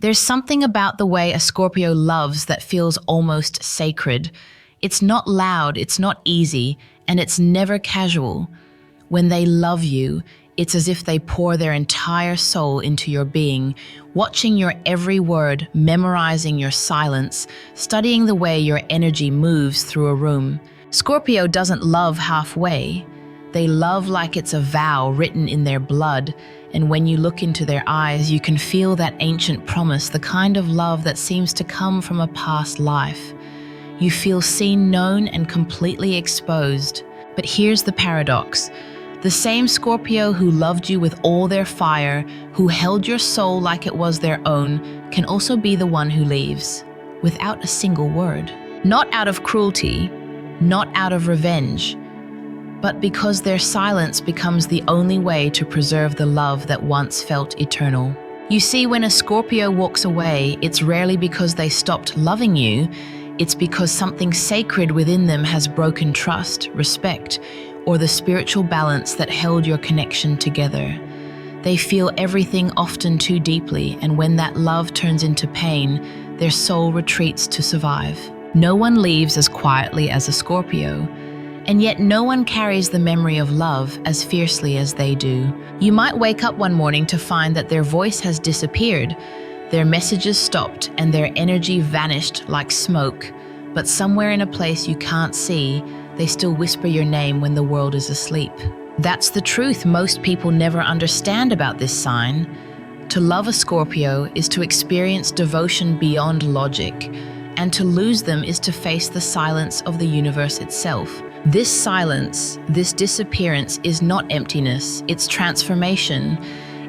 There's something about the way a Scorpio loves that feels almost sacred. It's not loud, it's not easy, and it's never casual. When they love you, it's as if they pour their entire soul into your being, watching your every word, memorizing your silence, studying the way your energy moves through a room. Scorpio doesn't love halfway. They love like it's a vow written in their blood, and when you look into their eyes, you can feel that ancient promise, the kind of love that seems to come from a past life. You feel seen, known, and completely exposed. But here's the paradox. The same Scorpio who loved you with all their fire, who held your soul like it was their own, can also be the one who leaves, without a single word. Not out of cruelty, not out of revenge, but because their silence becomes the only way to preserve the love that once felt eternal. You see, when a Scorpio walks away, it's rarely because they stopped loving you, it's because something sacred within them has broken trust, respect, or the spiritual balance that held your connection together. They feel everything often too deeply, and when that love turns into pain, their soul retreats to survive. No one leaves as quietly as a Scorpio, and yet no one carries the memory of love as fiercely as they do. You might wake up one morning to find that their voice has disappeared, their messages stopped, and their energy vanished like smoke, but somewhere in a place you can't see, they still whisper your name when the world is asleep. That's the truth most people never understand about this sign. To love a Scorpio is to experience devotion beyond logic, and to lose them is to face the silence of the universe itself. This silence, this disappearance is not emptiness, it's transformation.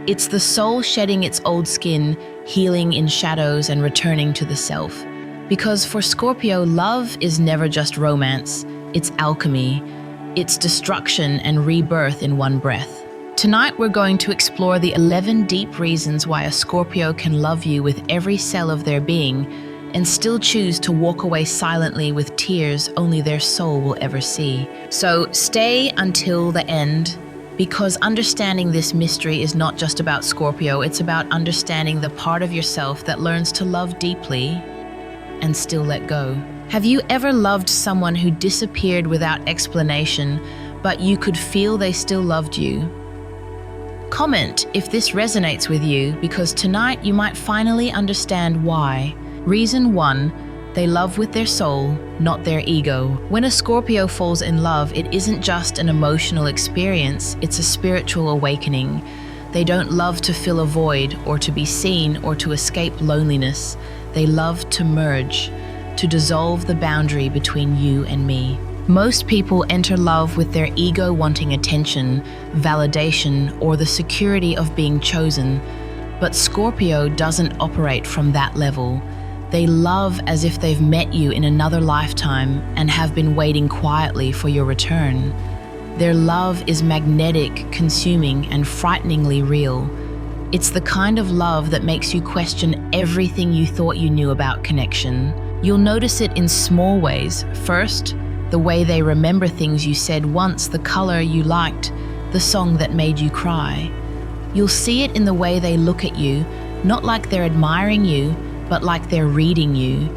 It's the soul shedding its old skin, healing in shadows and returning to the self. Because for Scorpio, love is never just romance, it's alchemy, it's destruction and rebirth in one breath. Tonight we're going to explore the 11 deep reasons why a Scorpio can love you with every cell of their being and still choose to walk away silently with tears only their soul will ever see. So stay until the end, because understanding this mystery is not just about Scorpio, it's about understanding the part of yourself that learns to love deeply and still let go. Have you ever loved someone who disappeared without explanation, but you could feel they still loved you? Comment if this resonates with you, because tonight you might finally understand why. Reason 1, they love with their soul, not their ego. When a Scorpio falls in love, it isn't just an emotional experience, it's a spiritual awakening. They don't love to fill a void, or to be seen, or to escape loneliness. They love to merge, to dissolve the boundary between you and me. Most people enter love with their ego wanting attention, validation, or the security of being chosen. But Scorpio doesn't operate from that level. They love as if they've met you in another lifetime and have been waiting quietly for your return. Their love is magnetic, consuming, and frighteningly real. It's the kind of love that makes you question everything you thought you knew about connection. You'll notice it in small ways. First, the way they remember things you said once, the color you liked, the song that made you cry. You'll see it in the way they look at you, not like they're admiring you, but like they're reading you.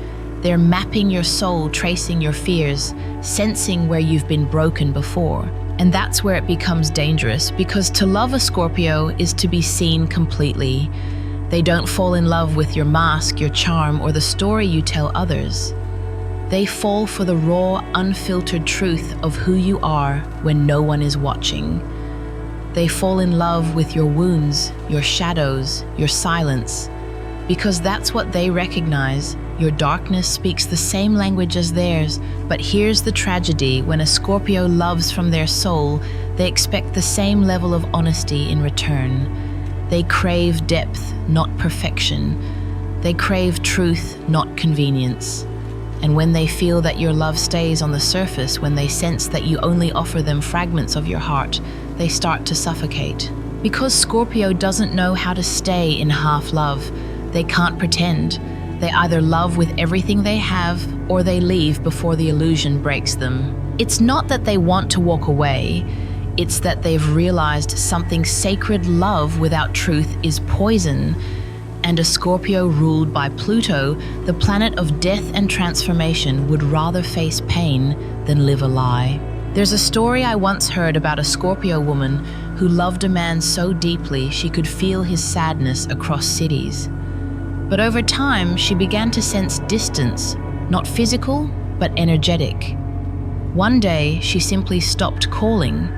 They're mapping your soul, tracing your fears, sensing where you've been broken before. And that's where it becomes dangerous, because to love a Scorpio is to be seen completely. They don't fall in love with your mask, your charm, or the story you tell others. They fall for the raw, unfiltered truth of who you are when no one is watching. They fall in love with your wounds, your shadows, your silence, because that's what they recognize. Your darkness speaks the same language as theirs. But here's the tragedy: when a Scorpio loves from their soul, they expect the same level of honesty in return. They crave depth, not perfection. They crave truth, not convenience. And when they feel that your love stays on the surface, when they sense that you only offer them fragments of your heart, they start to suffocate. Because Scorpio doesn't know how to stay in half love, they can't pretend. They either love with everything they have, or they leave before the illusion breaks them. It's not that they want to walk away, it's that they've realized something sacred. Love without truth is poison, and a Scorpio ruled by Pluto, the planet of death and transformation, would rather face pain than live a lie. There's a story I once heard about a Scorpio woman who loved a man so deeply she could feel his sadness across cities. But over time, she began to sense distance, not physical, but energetic. One day, she simply stopped calling.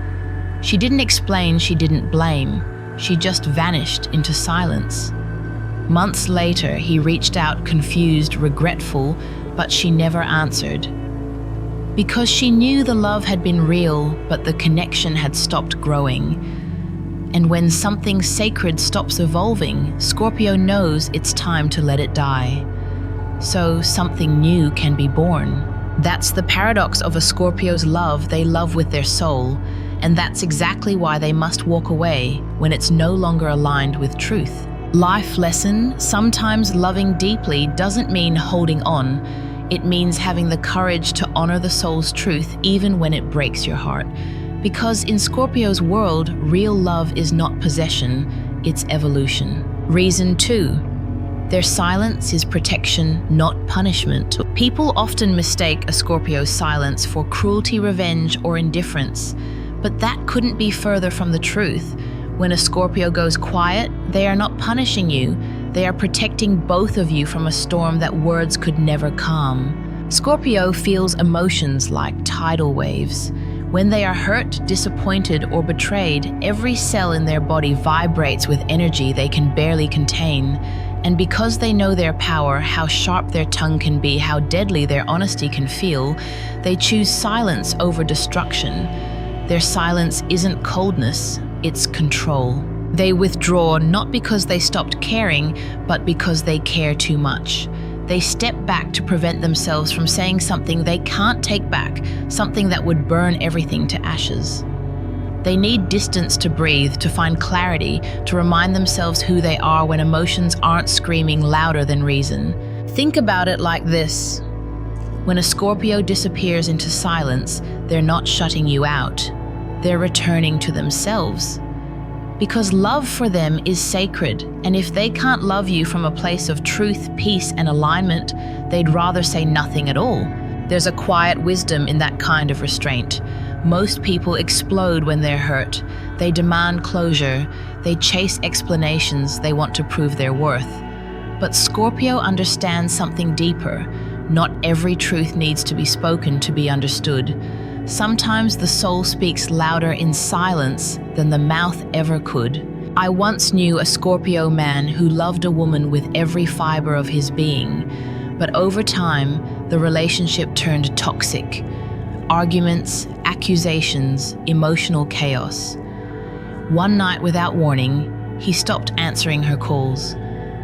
She didn't explain, she didn't blame. She just vanished into silence. Months later, he reached out, confused, regretful, but she never answered. Because she knew the love had been real, but the connection had stopped growing. And when something sacred stops evolving, Scorpio knows it's time to let it die. So something new can be born. That's the paradox of a Scorpio's love. They love with their soul, and that's exactly why they must walk away when it's no longer aligned with truth. Life lesson: sometimes loving deeply doesn't mean holding on. It means having the courage to honor the soul's truth even when it breaks your heart. Because in Scorpio's world, real love is not possession, it's evolution. Reason 2. Their silence is protection, not punishment. People often mistake a Scorpio's silence for cruelty, revenge, or indifference. But that couldn't be further from the truth. When a Scorpio goes quiet, they are not punishing you. They are protecting both of you from a storm that words could never calm. Scorpio feels emotions like tidal waves. When they are hurt, disappointed, or betrayed, every cell in their body vibrates with energy they can barely contain. And because they know their power, how sharp their tongue can be, how deadly their honesty can feel, they choose silence over destruction. Their silence isn't coldness, it's control. They withdraw not because they stopped caring, but because they care too much. They step back to prevent themselves from saying something they can't take back, something that would burn everything to ashes. They need distance to breathe, to find clarity, to remind themselves who they are when emotions aren't screaming louder than reason. Think about it like this. When a Scorpio disappears into silence, they're not shutting you out. They're returning to themselves. Because love for them is sacred, and if they can't love you from a place of truth, peace, and alignment, they'd rather say nothing at all. There's a quiet wisdom in that kind of restraint. Most people explode when they're hurt. They demand closure. They chase explanations. They want to prove their worth. But Scorpio understands something deeper. Not every truth needs to be spoken to be understood. Sometimes the soul speaks louder in silence than the mouth ever could. I once knew a Scorpio man who loved a woman with every fiber of his being. But over time, the relationship turned toxic. Arguments, accusations, emotional chaos. One night without warning, he stopped answering her calls.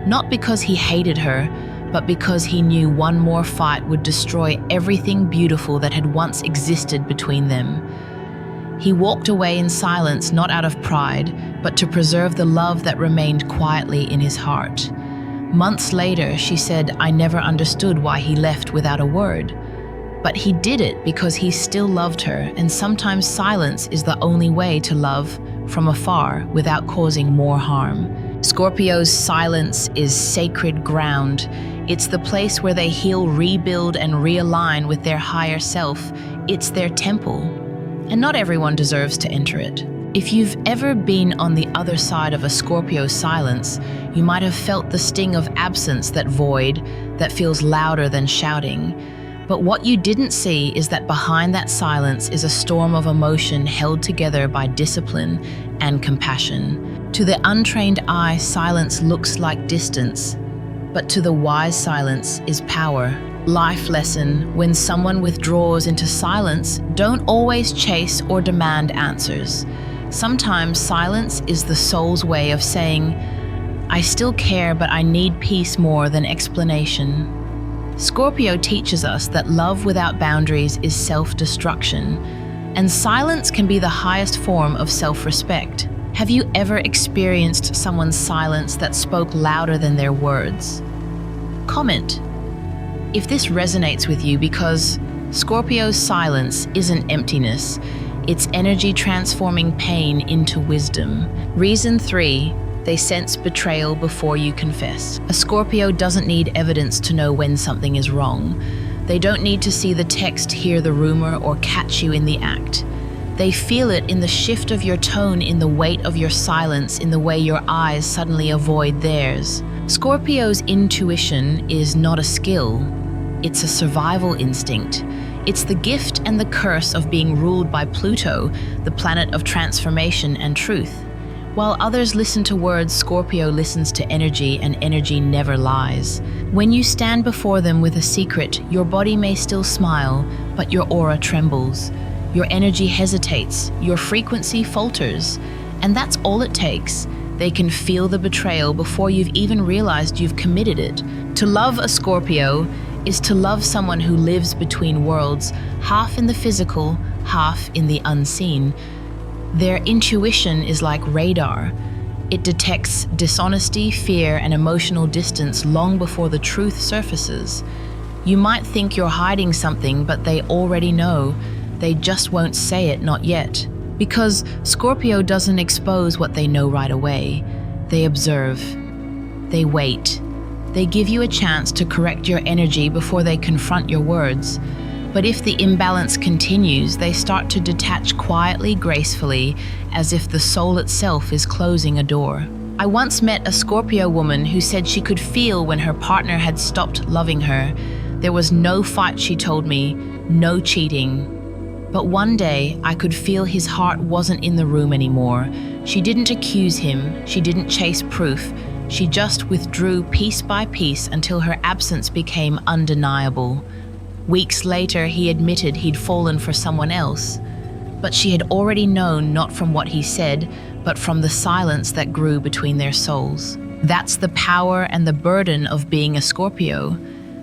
Not because he hated her, but because he knew one more fight would destroy everything beautiful that had once existed between them. He walked away in silence, not out of pride, but to preserve the love that remained quietly in his heart. Months later, she said, "I never understood why he left without a word." But he did it because he still loved her, and sometimes silence is the only way to love from afar without causing more harm. Scorpio's silence is sacred ground. It's the place where they heal, rebuild, and realign with their higher self. It's their temple, and not everyone deserves to enter it. If you've ever been on the other side of a Scorpio silence, you might have felt the sting of absence, that void that feels louder than shouting. But what you didn't see is that behind that silence is a storm of emotion held together by discipline and compassion. To the untrained eye, silence looks like distance, but to the wise, silence is power. Life lesson: when someone withdraws into silence, don't always chase or demand answers. Sometimes silence is the soul's way of saying, "I still care, but I need peace more than explanation." Scorpio teaches us that love without boundaries is self-destruction, and silence can be the highest form of self-respect. Have you ever experienced someone's silence that spoke louder than their words? Comment if this resonates with you, because Scorpio's silence isn't emptiness, it's energy transforming pain into wisdom. Reason 3. They sense betrayal before you confess. A Scorpio doesn't need evidence to know when something is wrong. They don't need to see the text, hear the rumor, or catch you in the act. They feel it in the shift of your tone, in the weight of your silence, in the way your eyes suddenly avoid theirs. Scorpio's intuition is not a skill. It's a survival instinct. It's the gift and the curse of being ruled by Pluto, the planet of transformation and truth. While others listen to words, Scorpio listens to energy, and energy never lies. When you stand before them with a secret, your body may still smile, but your aura trembles. Your energy hesitates, your frequency falters, and that's all it takes. They can feel the betrayal before you've even realized you've committed it. To love a Scorpio is to love someone who lives between worlds, half in the physical, half in the unseen. Their intuition is like radar. It detects dishonesty, fear, and emotional distance long before the truth surfaces. You might think you're hiding something, but they already know. They just won't say it, not yet. Because Scorpio doesn't expose what they know right away. They observe. They wait. They give you a chance to correct your energy before they confront your words. But if the imbalance continues, they start to detach quietly, gracefully, as if the soul itself is closing a door. I once met a Scorpio woman who said she could feel when her partner had stopped loving her. There was no fight, she told me, no cheating. But one day, I could feel his heart wasn't in the room anymore. She didn't accuse him, she didn't chase proof. She just withdrew piece by piece until her absence became undeniable. Weeks later, he admitted he'd fallen for someone else. But she had already known, not from what he said, but from the silence that grew between their souls. That's the power and the burden of being a Scorpio.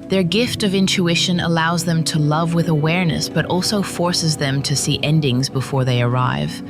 Their gift of intuition allows them to love with awareness, but also forces them to see endings before they arrive.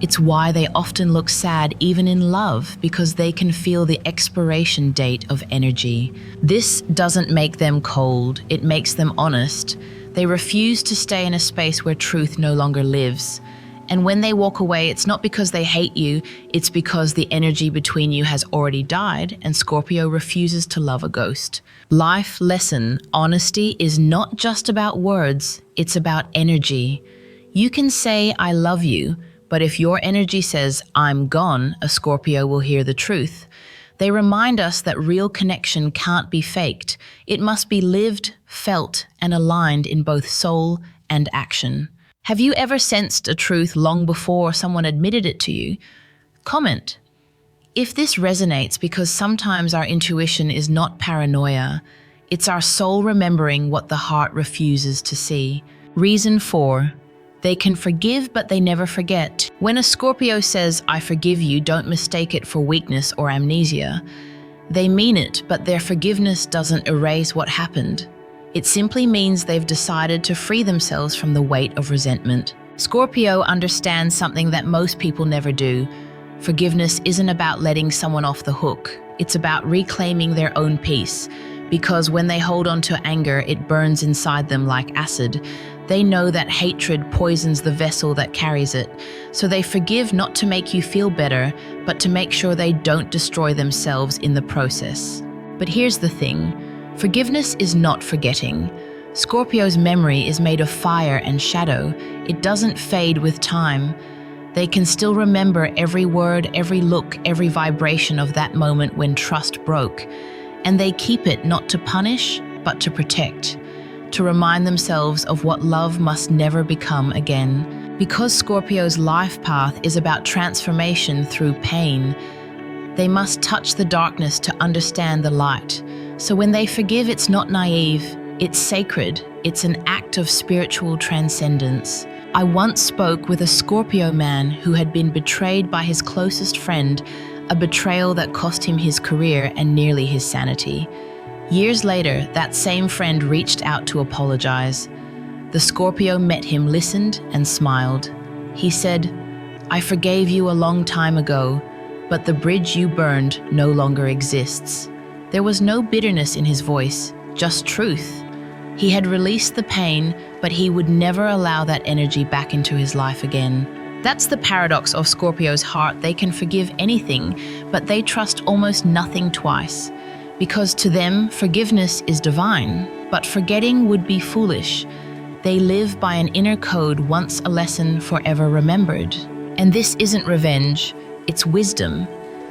It's why they often look sad even in love, because they can feel the expiration date of energy. This doesn't make them cold, it makes them honest. They refuse to stay in a space where truth no longer lives. And when they walk away, it's not because they hate you, it's because the energy between you has already died, and Scorpio refuses to love a ghost. Life lesson: honesty is not just about words, it's about energy. You can say, "I love you," but if your energy says, "I'm gone," a Scorpio will hear the truth. They remind us that real connection can't be faked. It must be lived, felt, and aligned in both soul and action. Have you ever sensed a truth long before someone admitted it to you? Comment if this resonates, because sometimes our intuition is not paranoia. It's our soul remembering what the heart refuses to see. Reason 4. They can forgive, but they never forget. When a Scorpio says, "I forgive you," don't mistake it for weakness or amnesia. They mean it, but their forgiveness doesn't erase what happened. It simply means they've decided to free themselves from the weight of resentment. Scorpio understands something that most people never do. Forgiveness isn't about letting someone off the hook. It's about reclaiming their own peace. Because when they hold on to anger, it burns inside them like acid. They know that hatred poisons the vessel that carries it. So they forgive not to make you feel better, but to make sure they don't destroy themselves in the process. But here's the thing. Forgiveness is not forgetting. Scorpio's memory is made of fire and shadow. It doesn't fade with time. They can still remember every word, every look, every vibration of that moment when trust broke. And they keep it not to punish, but to protect, to remind themselves of what love must never become again. Because Scorpio's life path is about transformation through pain, they must touch the darkness to understand the light. So when they forgive, it's not naive, it's sacred, it's an act of spiritual transcendence. I once spoke with a Scorpio man who had been betrayed by his closest friend, a betrayal that cost him his career and nearly his sanity. Years later, that same friend reached out to apologize. The Scorpio met him, listened, and smiled. He said, "I forgave you a long time ago, but the bridge you burned no longer exists." There was no bitterness in his voice, just truth. He had released the pain, but he would never allow that energy back into his life again. That's the paradox of Scorpio's heart. They can forgive anything, but they trust almost nothing twice. Because to them, forgiveness is divine, but forgetting would be foolish. They live by an inner code, once a lesson, forever remembered. And this isn't revenge, it's wisdom.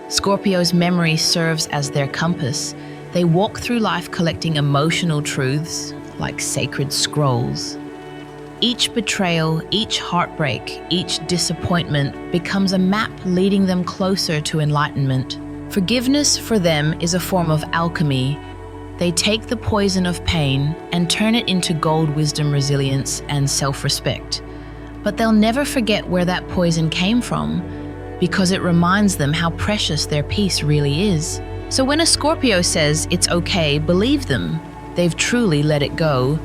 Scorpio's memory serves as their compass. They walk through life collecting emotional truths, like sacred scrolls. Each betrayal, each heartbreak, each disappointment becomes a map leading them closer to enlightenment. Forgiveness for them is a form of alchemy. They take the poison of pain and turn it into gold wisdom, resilience, and self-respect. But they'll never forget where that poison came from, because it reminds them how precious their peace really is. So when a Scorpio says it's okay, believe them. They've truly let it go.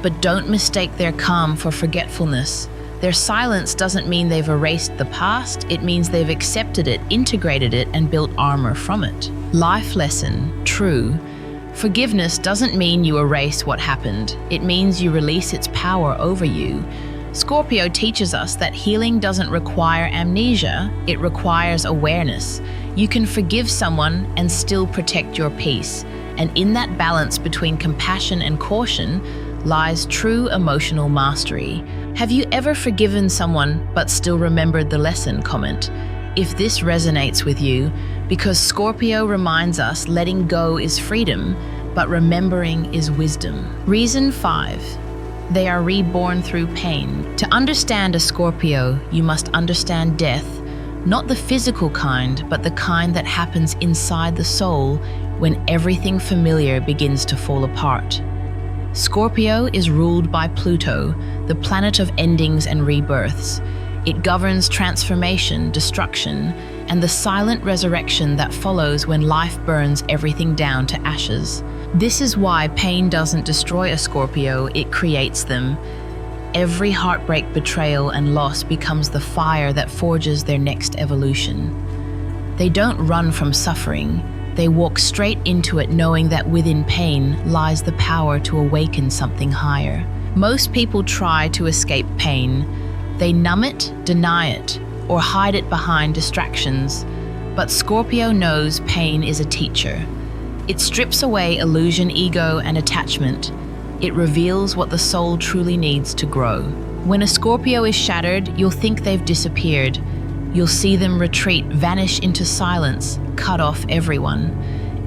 But don't mistake their calm for forgetfulness. Their silence doesn't mean they've erased the past, it means they've accepted it, integrated it, and built armor from it. Life lesson, true. Forgiveness doesn't mean you erase what happened, it means you release its power over you. Scorpio teaches us that healing doesn't require amnesia, it requires awareness. You can forgive someone and still protect your peace. And in that balance between compassion and caution lies true emotional mastery. Have you ever forgiven someone but still remembered the lesson? Comment if this resonates with you, because Scorpio reminds us letting go is freedom, but remembering is wisdom. Reason 5. They are reborn through pain. To understand a Scorpio, you must understand death, not the physical kind, but the kind that happens inside the soul when everything familiar begins to fall apart. Scorpio is ruled by Pluto, the planet of endings and rebirths. It governs transformation, destruction, and the silent resurrection that follows when life burns everything down to ashes. This is why pain doesn't destroy a Scorpio, it creates them. Every heartbreak, betrayal, and loss becomes the fire that forges their next evolution. They don't run from suffering. They walk straight into it, knowing that within pain lies the power to awaken something higher. Most people try to escape pain. They numb it, deny it, or hide it behind distractions. But Scorpio knows pain is a teacher. It strips away illusion, ego, and attachment. It reveals what the soul truly needs to grow. When a Scorpio is shattered, you'll think they've disappeared. You'll see them retreat, vanish into silence, cut off everyone.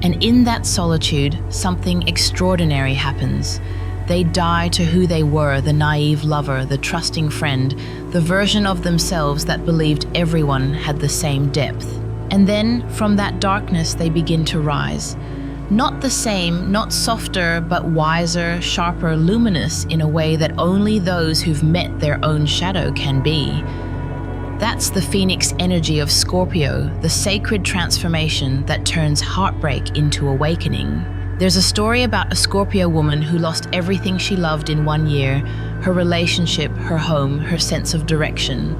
And in that solitude, something extraordinary happens. They die to who they were, the naive lover, the trusting friend, the version of themselves that believed everyone had the same depth. And then, from that darkness, they begin to rise. Not the same, not softer, but wiser, sharper, luminous in a way that only those who've met their own shadow can be. That's the phoenix energy of Scorpio, the sacred transformation that turns heartbreak into awakening. There's a story about a Scorpio woman who lost everything she loved in 1 year, her relationship, her home, her sense of direction.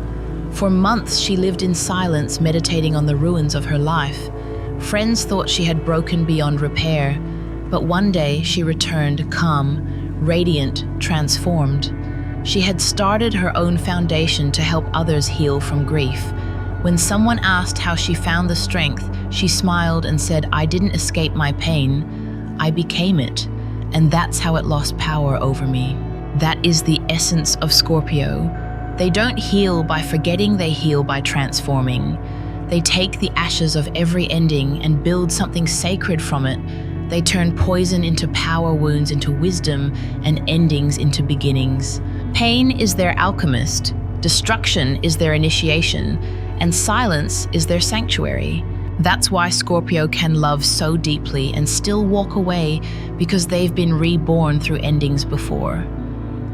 For months, she lived in silence, meditating on the ruins of her life. Friends thought she had broken beyond repair, but one day she returned calm, radiant, transformed. She had started her own foundation to help others heal from grief. When someone asked how she found the strength, she smiled and said, "I didn't escape my pain, I became it, and that's how it lost power over me." That is the essence of Scorpio. They don't heal by forgetting, they heal by transforming. They take the ashes of every ending and build something sacred from it. They turn poison into power, wounds into wisdom, and endings into beginnings. Pain is their alchemist, destruction is their initiation, and silence is their sanctuary. That's why Scorpio can love so deeply and still walk away, because they've been reborn through endings before.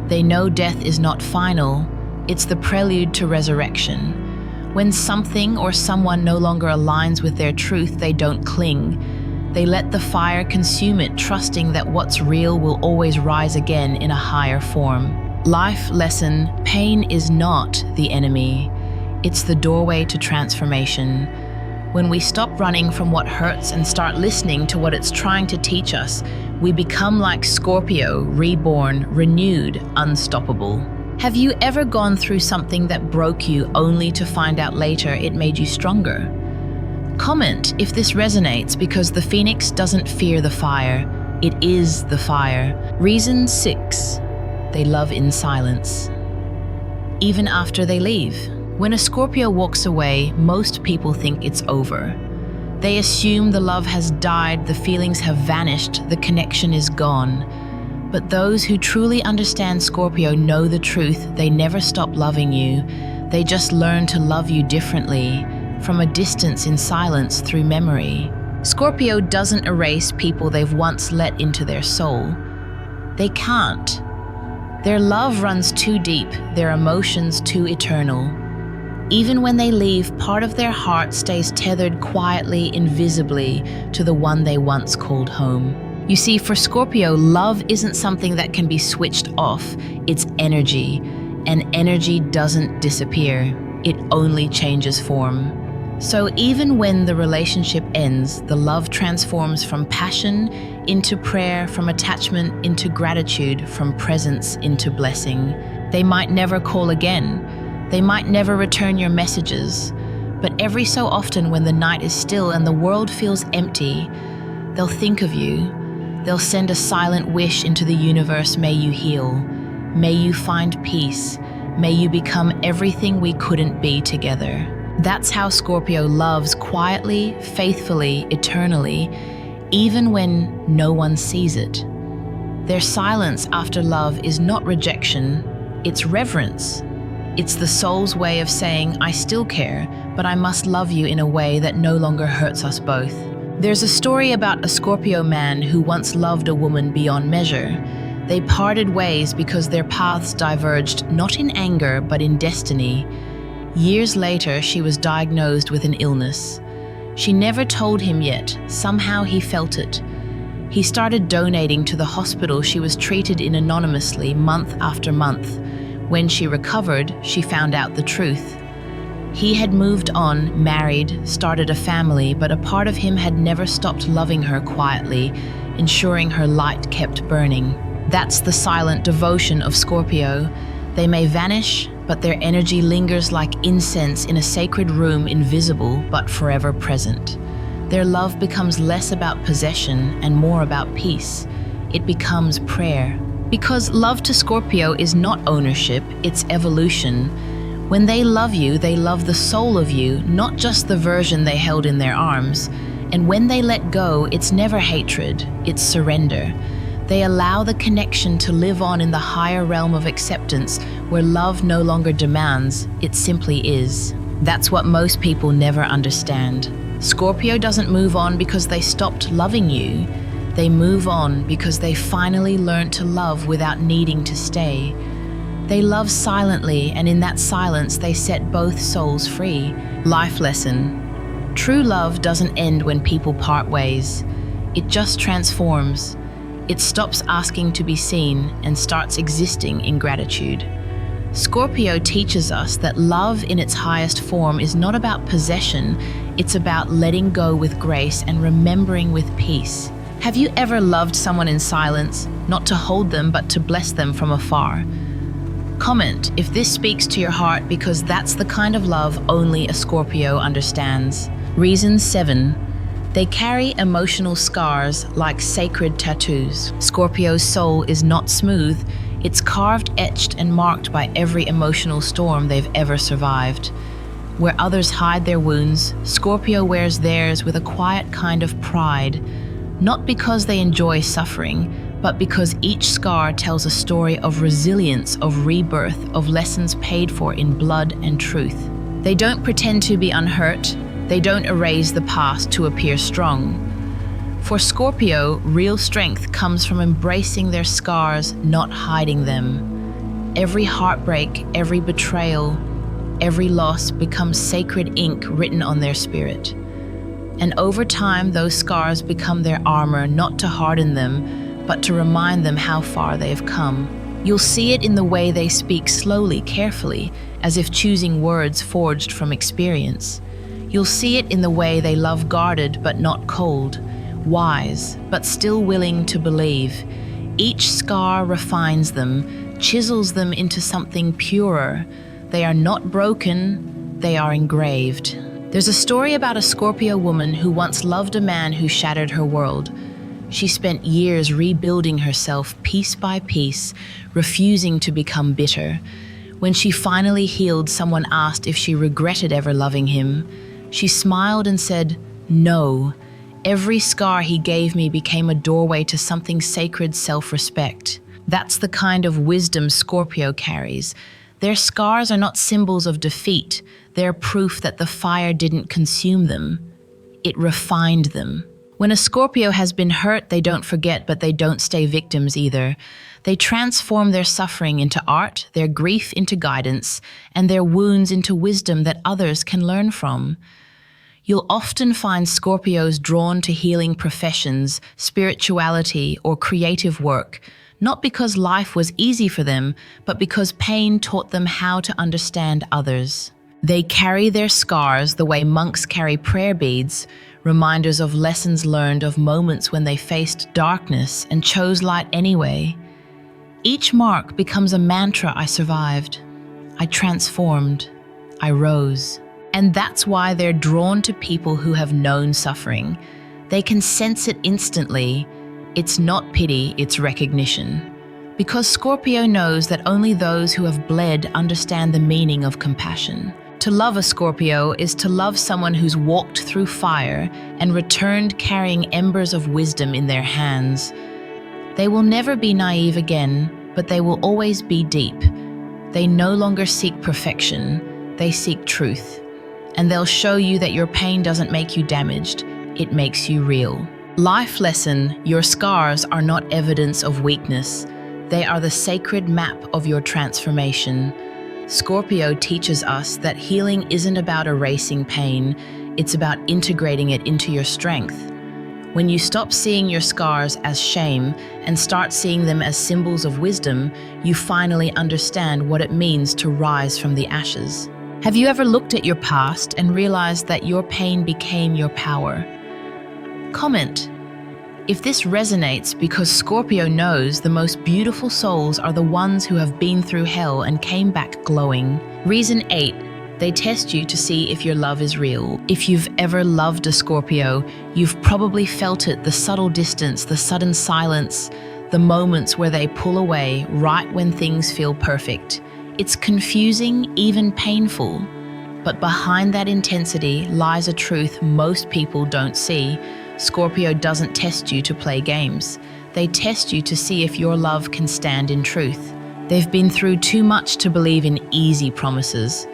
They know death is not final, it's the prelude to resurrection. When something or someone no longer aligns with their truth, they don't cling. They let the fire consume it, trusting that what's real will always rise again in a higher form. Life lesson: pain is not the enemy. It's the doorway to transformation. When we stop running from what hurts and start listening to what it's trying to teach us, we become like Scorpio, reborn, renewed, unstoppable. Have you ever gone through something that broke you only to find out later it made you stronger? Comment if this resonates, because the phoenix doesn't fear the fire, it is the fire. Reason 6. They love in silence. Even after they leave. When a Scorpio walks away, most people think it's over. They assume the love has died, the feelings have vanished, the connection is gone. But those who truly understand Scorpio know the truth. They never stop loving you. They just learn to love you differently, from a distance, in silence, through memory. Scorpio doesn't erase people they've once let into their soul. They can't. Their love runs too deep, their emotions too eternal. Even when they leave, part of their heart stays tethered quietly, invisibly, to the one they once called home. You see, for Scorpio, love isn't something that can be switched off. It's energy, and energy doesn't disappear. It only changes form. So even when the relationship ends, the love transforms from passion into prayer, from attachment into gratitude, from presence into blessing. They might never call again. They might never return your messages. But every so often, when the night is still and the world feels empty, they'll think of you. They'll send a silent wish into the universe. May you heal. May you find peace. May you become everything we couldn't be together. That's how Scorpio loves, quietly, faithfully, eternally, even when no one sees it. Their silence after love is not rejection, it's reverence. It's the soul's way of saying, I still care, but I must love you in a way that no longer hurts us both. There's a story about a Scorpio man who once loved a woman beyond measure. They parted ways because their paths diverged, not in anger, but in destiny. Years later, she was diagnosed with an illness. She never told him yet. Somehow he felt it. He started donating to the hospital she was treated in anonymously, month after month. When she recovered, she found out the truth. He had moved on, married, started a family, but a part of him had never stopped loving her quietly, ensuring her light kept burning. That's the silent devotion of Scorpio. They may vanish, but their energy lingers like incense in a sacred room, invisible but forever present. Their love becomes less about possession and more about peace. It becomes prayer. Because love to Scorpio is not ownership, it's evolution. When they love you, they love the soul of you, not just the version they held in their arms. And when they let go, it's never hatred, it's surrender. They allow the connection to live on in the higher realm of acceptance, where love no longer demands, it simply is. That's what most people never understand. Scorpio doesn't move on because they stopped loving you. They move on because they finally learned to love without needing to stay. They love silently, and in that silence, they set both souls free. Life lesson. True love doesn't end when people part ways. It just transforms. It stops asking to be seen and starts existing in gratitude. Scorpio teaches us that love in its highest form is not about possession, it's about letting go with grace and remembering with peace. Have you ever loved someone in silence, not to hold them but to bless them from afar? Comment if this speaks to your heart, because that's the kind of love only a Scorpio understands. Reason 7. They carry emotional scars like sacred tattoos. Scorpio's soul is not smooth. It's carved, etched, and marked by every emotional storm they've ever survived. Where others hide their wounds, Scorpio wears theirs with a quiet kind of pride, not because they enjoy suffering, but because each scar tells a story of resilience, of rebirth, of lessons paid for in blood and truth. They don't pretend to be unhurt. They don't erase the past to appear strong. For Scorpio, real strength comes from embracing their scars, not hiding them. Every heartbreak, every betrayal, every loss becomes sacred ink written on their spirit. And over time, those scars become their armor, not to harden them, but to remind them how far they have come. You'll see it in the way they speak slowly, carefully, as if choosing words forged from experience. You'll see it in the way they love, guarded but not cold, wise but still willing to believe. Each scar refines them, chisels them into something purer. They are not broken, they are engraved. There's a story about a Scorpio woman who once loved a man who shattered her world. She spent years rebuilding herself piece by piece, refusing to become bitter. When she finally healed, someone asked if she regretted ever loving him. She smiled and said, "No. Every scar he gave me became a doorway to something sacred, self-respect." That's the kind of wisdom Scorpio carries. Their scars are not symbols of defeat. They're proof that the fire didn't consume them. It refined them. When a Scorpio has been hurt, they don't forget, but they don't stay victims either. They transform their suffering into art, their grief into guidance, and their wounds into wisdom that others can learn from. You'll often find Scorpios drawn to healing professions, spirituality, or creative work, not because life was easy for them, but because pain taught them how to understand others. They carry their scars the way monks carry prayer beads, reminders of lessons learned, of moments when they faced darkness and chose light anyway. Each mark becomes a mantra: I survived, I transformed, I rose. And that's why they're drawn to people who have known suffering. They can sense it instantly. It's not pity, it's recognition. Because Scorpio knows that only those who have bled understand the meaning of compassion. To love a Scorpio is to love someone who's walked through fire and returned carrying embers of wisdom in their hands. They will never be naive again, but they will always be deep. They no longer seek perfection, they seek truth. And they'll show you that your pain doesn't make you damaged, it makes you real. Life lesson: your scars are not evidence of weakness. They are the sacred map of your transformation. Scorpio teaches us that healing isn't about erasing pain, it's about integrating it into your strength. When you stop seeing your scars as shame and start seeing them as symbols of wisdom, you finally understand what it means to rise from the ashes. Have you ever looked at your past and realized that your pain became your power? Comment if this resonates, because Scorpio knows the most beautiful souls are the ones who have been through hell and came back glowing. Reason 8. They test you to see if your love is real. If you've ever loved a Scorpio, you've probably felt it: the subtle distance, the sudden silence, the moments where they pull away right when things feel perfect. It's confusing, even painful. But behind that intensity lies a truth most people don't see. Scorpio doesn't test you to play games. They test you to see if your love can stand in truth. They've been through too much to believe in easy promises.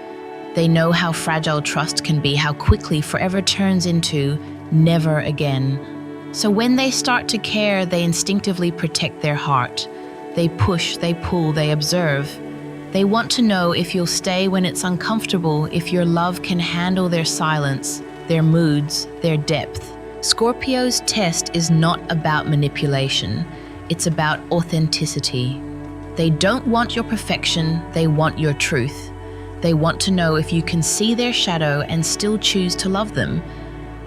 They know how fragile trust can be, how quickly forever turns into never again. So when they start to care, they instinctively protect their heart. They push, they pull, they observe. They want to know if you'll stay when it's uncomfortable, if your love can handle their silence, their moods, their depth. Scorpio's test is not about manipulation. It's about authenticity. They don't want your perfection, they want your truth. They want to know if you can see their shadow and still choose to love them.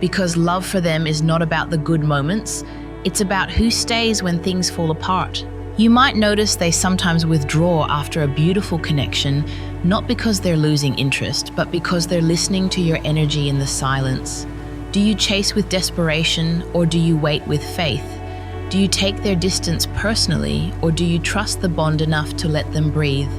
Because love for them is not about the good moments, it's about who stays when things fall apart. You might notice they sometimes withdraw after a beautiful connection, not because they're losing interest, but because they're listening to your energy in the silence. Do you chase with desperation, or do you wait with faith? Do you take their distance personally, or do you trust the bond enough to let them breathe?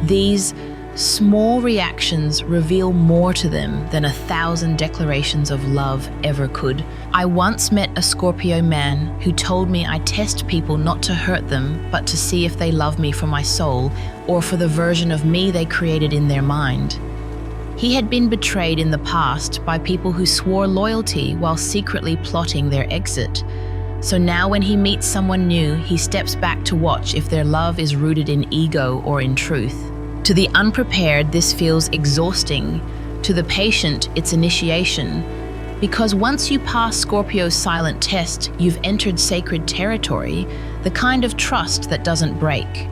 These small reactions reveal more to them than 1,000 declarations of love ever could. I once met a Scorpio man who told me I test people not to hurt them, but to see if they love me for my soul or for the version of me they created in their mind. He had been betrayed in the past by people who swore loyalty while secretly plotting their exit. So now when he meets someone new, he steps back to watch if their love is rooted in ego or in truth. To the unprepared, this feels exhausting. To the patient, it's initiation. Because once you pass Scorpio's silent test, you've entered sacred territory, the kind of trust that doesn't break.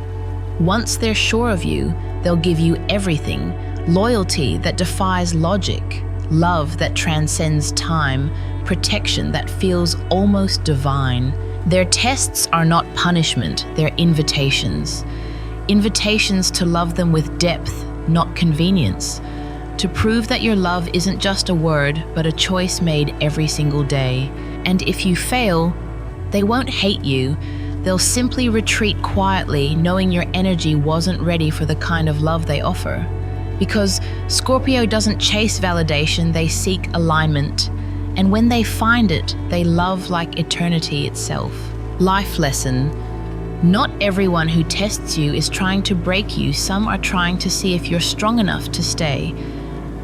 Once they're sure of you, they'll give you everything. Loyalty that defies logic, love that transcends time, protection that feels almost divine. Their tests are not punishment, they're invitations. invitations to love them with depth, not convenience, to prove that your love isn't just a word, but a choice made every single day. And if you fail, they won't hate you. They'll simply retreat quietly, knowing your energy wasn't ready for the kind of love they offer. Because Scorpio doesn't chase validation, they seek alignment. And when they find it, they love like eternity itself. Life lesson. Not everyone who tests you is trying to break you. Some are trying to see if you're strong enough to stay.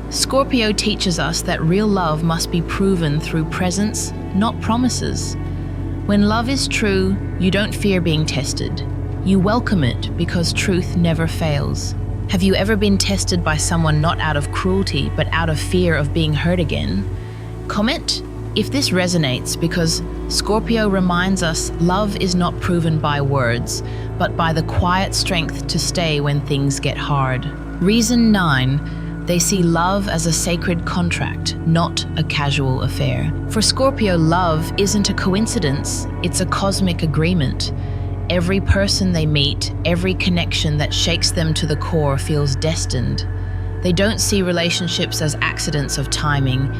Scorpio teaches us that real love must be proven through presence, not promises. When love is true, you don't fear being tested. You welcome it because truth never fails. Have you ever been tested by someone not out of cruelty, but out of fear of being hurt again? Comment if this resonates, because Scorpio reminds us love is not proven by words, but by the quiet strength to stay when things get hard. Reason 9. They see love as a sacred contract, not a casual affair. For Scorpio, love isn't a coincidence, it's a cosmic agreement. Every person they meet, every connection that shakes them to the core feels destined. They don't see relationships as accidents of timing.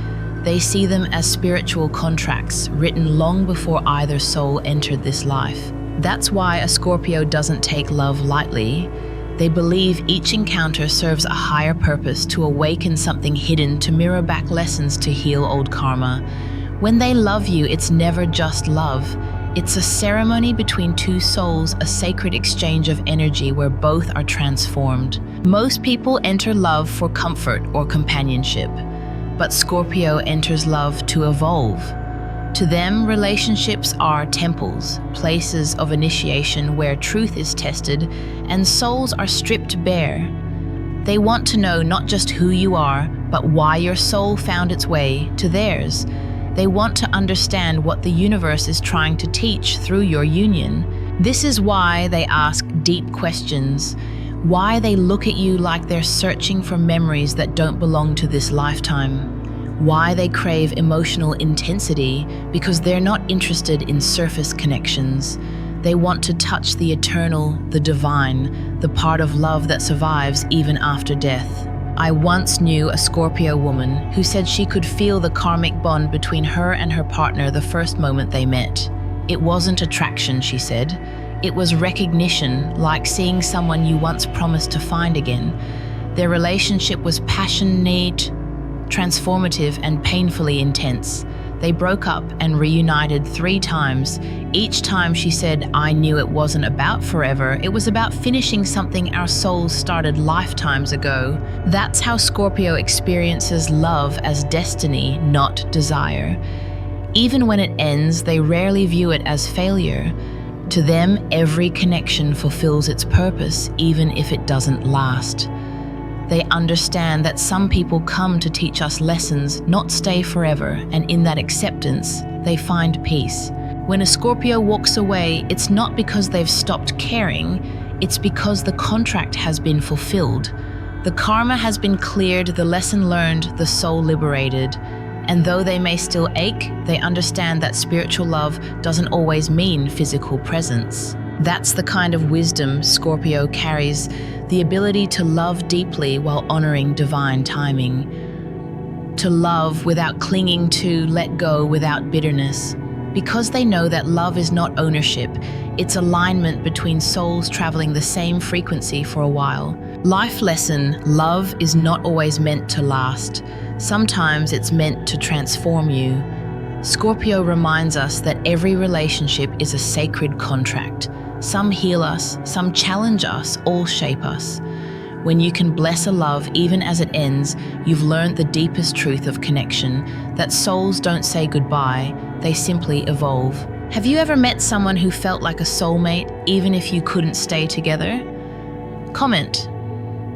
They see them as spiritual contracts written long before either soul entered this life. That's why a Scorpio doesn't take love lightly. They believe each encounter serves a higher purpose, to awaken something hidden, to mirror back lessons, to heal old karma. When they love you, it's never just love. It's a ceremony between two souls, a sacred exchange of energy where both are transformed. Most people enter love for comfort or companionship, but Scorpio enters love to evolve. To them, relationships are temples, places of initiation where truth is tested and souls are stripped bare. They want to know not just who you are, but why your soul found its way to theirs. They want to understand what the universe is trying to teach through your union. This is why they ask deep questions, why they look at you like they're searching for memories that don't belong to this lifetime. Why they crave emotional intensity, because they're not interested in surface connections. They want to touch the eternal, the divine, the part of love that survives even after death. I once knew a Scorpio woman who said she could feel the karmic bond between her and her partner the first moment they met. It wasn't attraction, she said. It was recognition, like seeing someone you once promised to find again. Their relationship was passionate, transformative, and painfully intense. They broke up and reunited 3 times. Each time she said, "I knew it wasn't about forever, it was about finishing something our souls started lifetimes ago." That's how Scorpio experiences love, as destiny, not desire. Even when it ends, they rarely view it as failure. To them, every connection fulfills its purpose, even if it doesn't last. They understand that some people come to teach us lessons, not stay forever, and in that acceptance, they find peace. When a Scorpio walks away, it's not because they've stopped caring, it's because the contract has been fulfilled. The karma has been cleared, the lesson learned, the soul liberated. And though they may still ache, they understand that spiritual love doesn't always mean physical presence. That's the kind of wisdom Scorpio carries, the ability to love deeply while honoring divine timing. To love without clinging to, let go without bitterness. Because they know that love is not ownership, it's alignment between souls traveling the same frequency for a while. Life lesson: love is not always meant to last. Sometimes it's meant to transform you. Scorpio reminds us that every relationship is a sacred contract. Some heal us, some challenge us, all shape us. When you can bless a love even as it ends, you've learned the deepest truth of connection, that souls don't say goodbye, they simply evolve. Have you ever met someone who felt like a soulmate, even if you couldn't stay together? Comment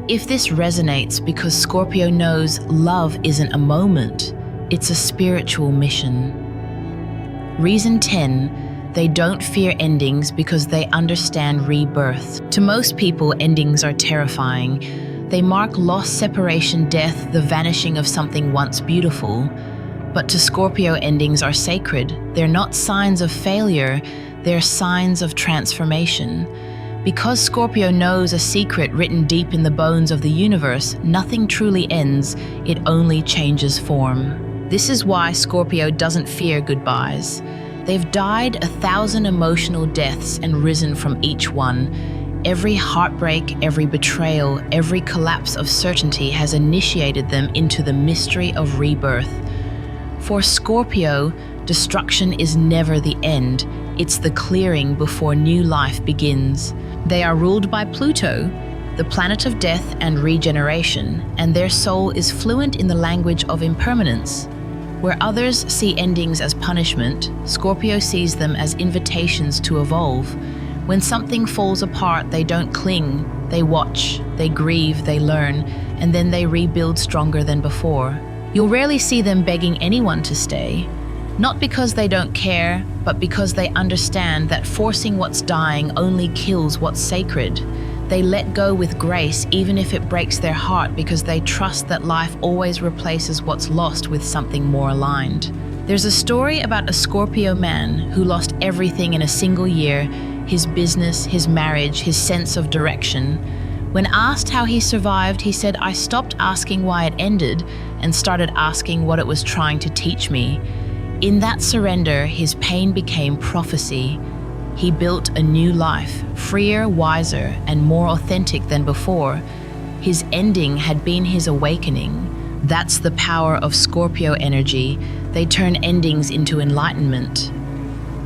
if this resonates, because Scorpio knows love isn't a moment, it's a spiritual mission. Reason 10. They don't fear endings because they understand rebirth. To most people, endings are terrifying. They mark loss, separation, death, the vanishing of something once beautiful. But to Scorpio, endings are sacred. They're not signs of failure, they're signs of transformation. Because Scorpio knows a secret written deep in the bones of the universe, nothing truly ends, it only changes form. This is why Scorpio doesn't fear goodbyes. They've died 1,000 emotional deaths and risen from each one. Every heartbreak, every betrayal, every collapse of certainty has initiated them into the mystery of rebirth. For Scorpio, destruction is never the end, it's the clearing before new life begins. They are ruled by Pluto, the planet of death and regeneration, and their soul is fluent in the language of impermanence. Where others see endings as punishment, Scorpio sees them as invitations to evolve. When something falls apart, they don't cling, they watch, they grieve, they learn, and then they rebuild stronger than before. You'll rarely see them begging anyone to stay, not because they don't care, but because they understand that forcing what's dying only kills what's sacred. They let go with grace even if it breaks their heart because they trust that life always replaces what's lost with something more aligned. There's a story about a Scorpio man who lost everything in a single year: his business, his marriage, his sense of direction. When asked how he survived, he said, "I stopped asking why it ended and started asking what it was trying to teach me." In that surrender, his pain became prophecy. He built a new life, freer, wiser, and more authentic than before. His ending had been his awakening. That's the power of Scorpio energy. They turn endings into enlightenment.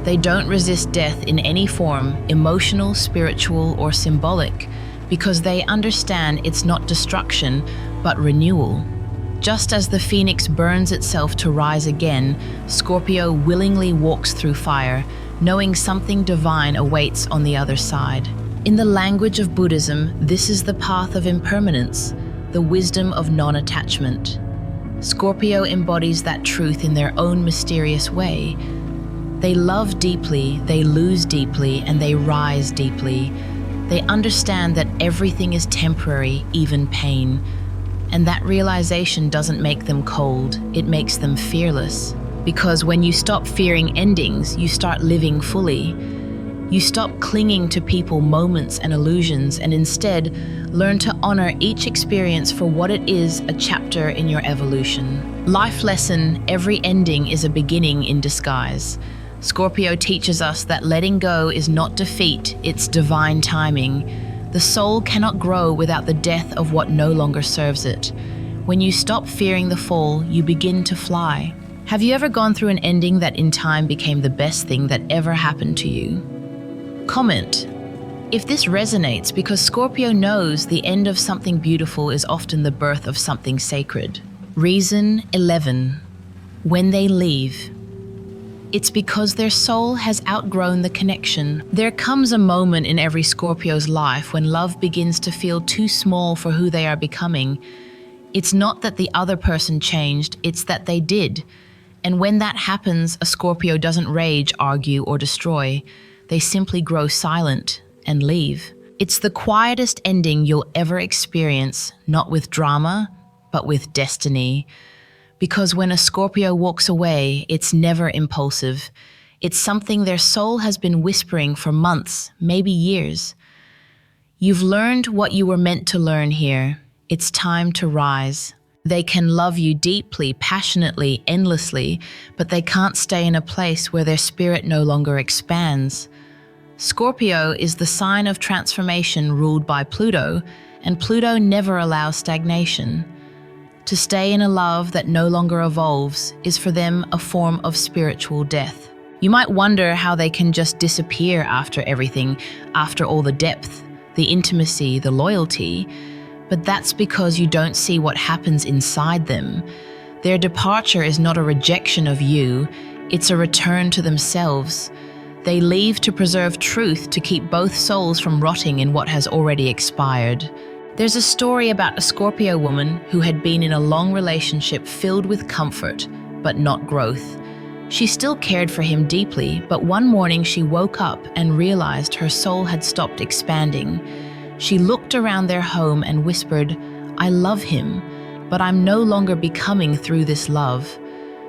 They don't resist death in any form, emotional, spiritual, or symbolic, because they understand it's not destruction, but renewal. Just as the phoenix burns itself to rise again, Scorpio willingly walks through fire, knowing something divine awaits on the other side. In the language of Buddhism, this is the path of impermanence, the wisdom of non-attachment. Scorpio embodies that truth in their own mysterious way. They love deeply, they lose deeply, and they rise deeply. They understand that everything is temporary, even pain. And that realization doesn't make them cold, it makes them fearless. Because when you stop fearing endings, you start living fully. You stop clinging to people, moments, and illusions, and instead learn to honor each experience for what it is, a chapter in your evolution. Life lesson: every ending is a beginning in disguise. Scorpio teaches us that letting go is not defeat, it's divine timing. The soul cannot grow without the death of what no longer serves it. When you stop fearing the fall, you begin to fly. Have you ever gone through an ending that in time became the best thing that ever happened to you? Comment if this resonates, because Scorpio knows the end of something beautiful is often the birth of something sacred. Reason 11. When they leave. It's because their soul has outgrown the connection. There comes a moment in every Scorpio's life when love begins to feel too small for who they are becoming. It's not that the other person changed, it's that they did. And when that happens, a Scorpio doesn't rage, argue, or destroy. They simply grow silent and leave. It's the quietest ending you'll ever experience, not with drama, but with destiny. Because when a Scorpio walks away, it's never impulsive. It's something their soul has been whispering for months, maybe years. You've learned what you were meant to learn here. It's time to rise. They can love you deeply, passionately, endlessly, but they can't stay in a place where their spirit no longer expands. Scorpio is the sign of transformation ruled by Pluto, and Pluto never allows stagnation. To stay in a love that no longer evolves is for them a form of spiritual death. You might wonder how they can just disappear after everything, after all the depth, the intimacy, the loyalty, but that's because you don't see what happens inside them. Their departure is not a rejection of you, it's a return to themselves. They leave to preserve truth, to keep both souls from rotting in what has already expired. There's a story about a Scorpio woman who had been in a long relationship filled with comfort, but not growth. She still cared for him deeply, but one morning she woke up and realized her soul had stopped expanding. She looked around their home and whispered, "I love him, but I'm no longer becoming through this love."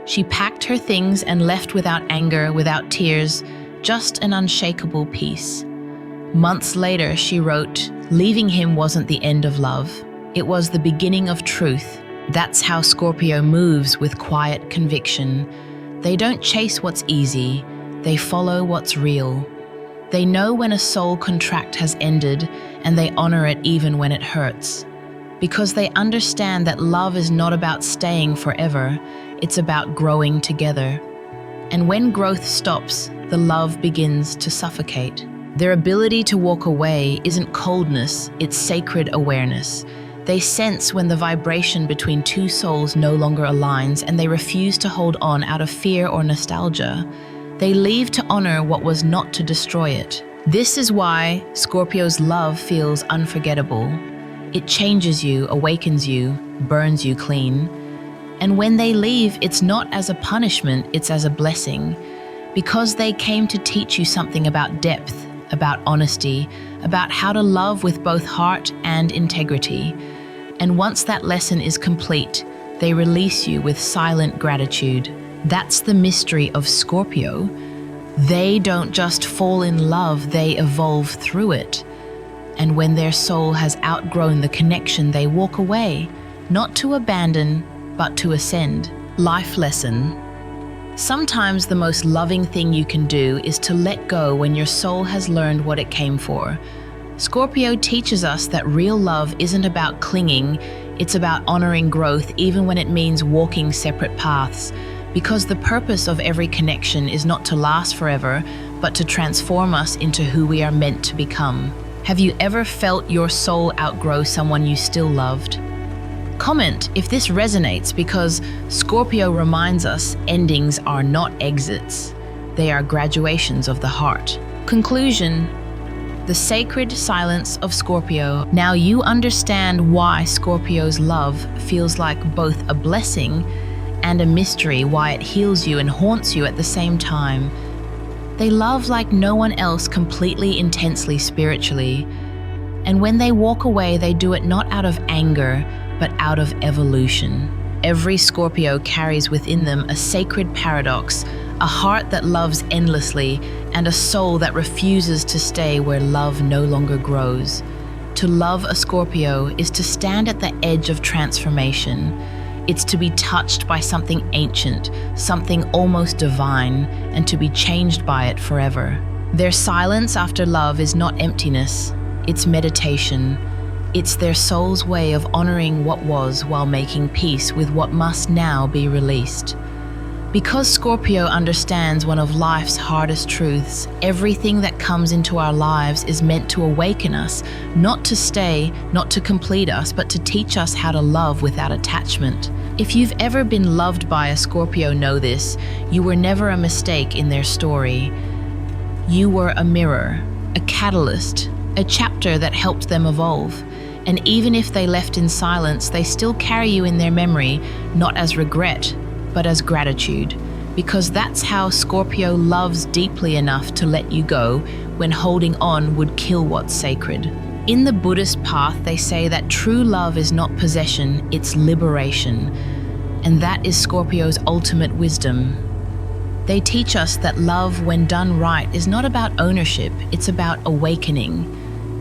She packed her things and left without anger, without tears, just an unshakable peace. Months later, she wrote, "Leaving him wasn't the end of love. It was the beginning of truth." That's how Scorpio moves, with quiet conviction. They don't chase what's easy, they follow what's real. They know when a soul contract has ended, and they honor it even when it hurts. Because they understand that love is not about staying forever, it's about growing together. And when growth stops, the love begins to suffocate. Their ability to walk away isn't coldness, it's sacred awareness. They sense when the vibration between two souls no longer aligns, and they refuse to hold on out of fear or nostalgia. They leave to honor what was, not to destroy it. This is why Scorpio's love feels unforgettable. It changes you, awakens you, burns you clean. And when they leave, it's not as a punishment, it's as a blessing. Because they came to teach you something about depth, about honesty, about how to love with both heart and integrity. And once that lesson is complete, they release you with silent gratitude. That's the mystery of Scorpio. They don't just fall in love, they evolve through it. And when their soul has outgrown the connection, they walk away, not to abandon, but to ascend. Life lesson. Sometimes the most loving thing you can do is to let go when your soul has learned what it came for. Scorpio teaches us that real love isn't about clinging, it's about honoring growth even when it means walking separate paths. Because the purpose of every connection is not to last forever, but to transform us into who we are meant to become. Have you ever felt your soul outgrow someone you still loved? Comment if this resonates, because Scorpio reminds us endings are not exits. They are graduations of the heart. Conclusion: the sacred silence of Scorpio. Now you understand why Scorpio's love feels like both a blessing and a mystery, why it heals you and haunts you at the same time. They love like no one else, completely, intensely, spiritually. And when they walk away, they do it not out of anger, but out of evolution. Every Scorpio carries within them a sacred paradox, a heart that loves endlessly, and a soul that refuses to stay where love no longer grows. To love a Scorpio is to stand at the edge of transformation. It's to be touched by something ancient, something almost divine, and to be changed by it forever. Their silence after love is not emptiness, it's meditation. It's their soul's way of honoring what was while making peace with what must now be released. Because Scorpio understands one of life's hardest truths, everything that comes into our lives is meant to awaken us, not to stay, not to complete us, but to teach us how to love without attachment. If you've ever been loved by a Scorpio, know this: you were never a mistake in their story. You were a mirror, a catalyst, a chapter that helped them evolve. And even if they left in silence, they still carry you in their memory, not as regret, but as gratitude. Because that's how Scorpio loves deeply enough to let you go when holding on would kill what's sacred. In the Buddhist path, they say that true love is not possession, it's liberation. And that is Scorpio's ultimate wisdom. They teach us that love, when done right, is not about ownership, it's about awakening.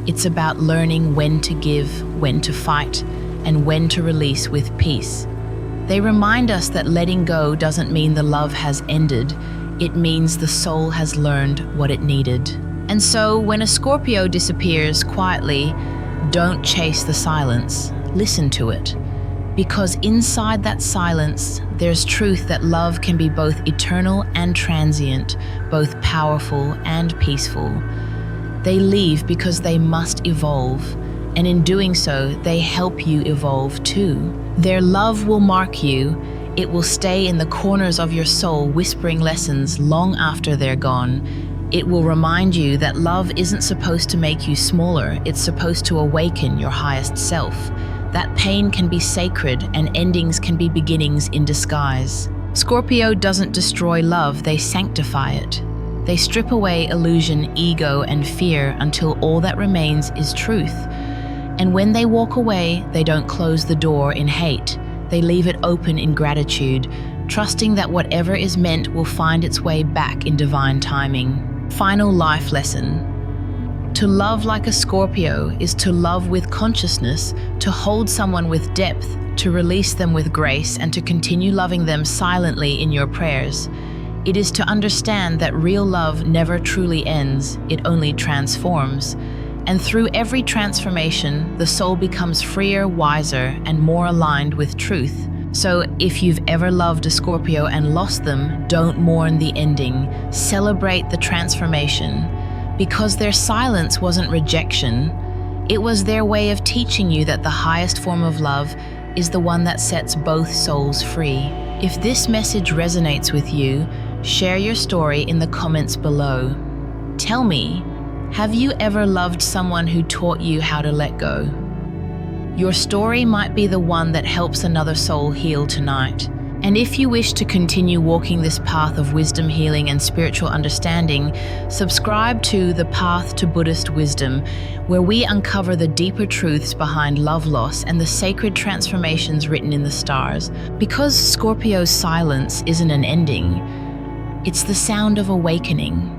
It's about learning when to give, when to fight, and when to release with peace. They remind us that letting go doesn't mean the love has ended, it means the soul has learned what it needed. And so, when a Scorpio disappears quietly, don't chase the silence, listen to it. Because inside that silence, there's truth that love can be both eternal and transient, both powerful and peaceful. They leave because they must evolve, and in doing so, they help you evolve too. Their love will mark you. It will stay in the corners of your soul, whispering lessons long after they're gone. It will remind you that love isn't supposed to make you smaller, it's supposed to awaken your highest self. That pain can be sacred, and endings can be beginnings in disguise. Scorpio doesn't destroy love, they sanctify it. They strip away illusion, ego, and fear until all that remains is truth. And when they walk away, they don't close the door in hate. They leave it open in gratitude, trusting that whatever is meant will find its way back in divine timing. Final life lesson. To love like a Scorpio is to love with consciousness, to hold someone with depth, to release them with grace, and to continue loving them silently in your prayers. It is to understand that real love never truly ends, it only transforms. And through every transformation, the soul becomes freer, wiser, and more aligned with truth. So if you've ever loved a Scorpio and lost them, don't mourn the ending. Celebrate the transformation. Because their silence wasn't rejection, it was their way of teaching you that the highest form of love is the one that sets both souls free. If this message resonates with you, share your story in the comments below. Tell me, have you ever loved someone who taught you how to let go? Your story might be the one that helps another soul heal tonight. And if you wish to continue walking this path of wisdom, healing, and spiritual understanding, subscribe to The Path to Buddhist Wisdom, where we uncover the deeper truths behind love loss and the sacred transformations written in the stars. Because Scorpio's silence isn't an ending, it's the sound of awakening.